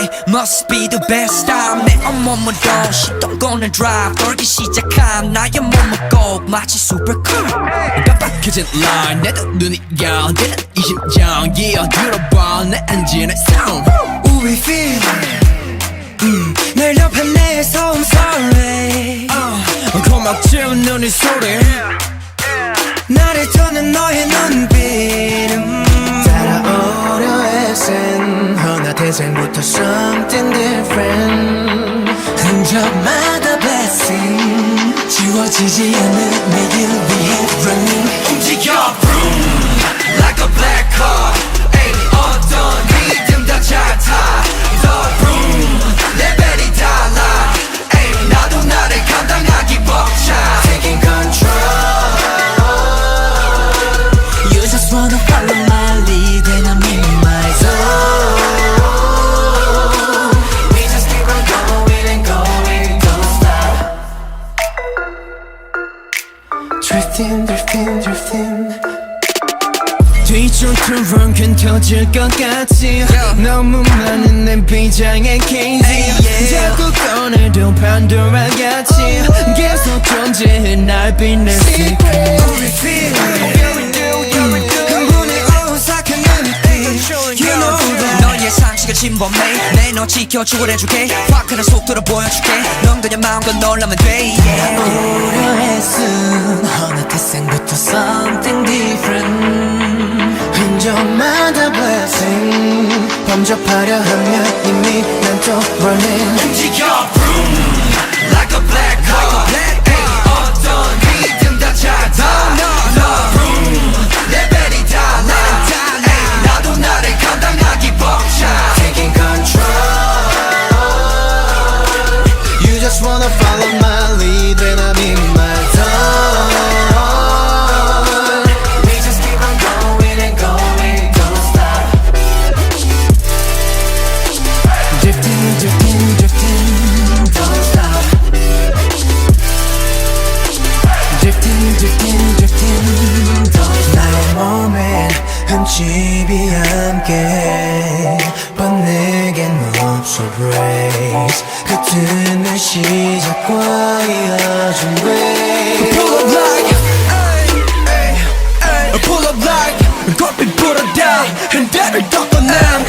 Ay, must be the best time. 내 온몸으로 시동권을 drive 떨기 시작한 나의 몸은 꼭 마치 슈퍼카. 깜빡해진 line 내도 눈이 열리는 이 심장. Yeah, 들어봐 내 엔진의 sound. We feel 늘 옆에 내서 I'm sorry. 고막지 눈이 소리. 나를 떠는 너의 눈빛 따라오려 애쓴 어느 대생부터 something different. 흔적마다 blessing 지워지지 않는 매일 위해 running. 움직여 vroom like a black car. 에이 어떤 리듬 다 잘 타. 더 vroom 레벨이 달라. 에이 나도 나를 감당하기 벅차. Taking control. You just wanna follow my lead and I'm in my zone. We just keep on going and going, don't stop. Drifting, drifting, drifting. 뒤쪽처럼 괜찮을 것 같지. 너무 많은 내 비장의 case. 자꾸 꺼내도 판도라 같이 계속 존재해 날 빛낸 secret. We feel 흥분에 오싹한 눈빛 You know that. 너의 상식을 침범해 내 너 지켜 추월해줄게. 확하는 속도로 보여줄게. 넌 그냥 마음껏 놀라면 돼. 오려 애쓴 어느 태생부터 something different. 흔적마다 blessing 범접하려 하면 이미 난 또 running. 움직여 vroom like a black car. 에이 어떤 리듬 다 잘 타. 너 vroom 레벨이 달라. 에이 나도 나를 감당하기 벅차. Taking control. You just wanna follow my lead when I'm in my zone. We just keep on going and going, don't stop. Drifting, drifting, drifting, don't stop. Drifting, drifting, drifting, don't stop. 나의 몸엔 흠집이 함께 But 내겐 없어 breaks. 같은 시작과 이어진 way. Pull up like pull up like 골빛 불어다 흔들을 덮어 난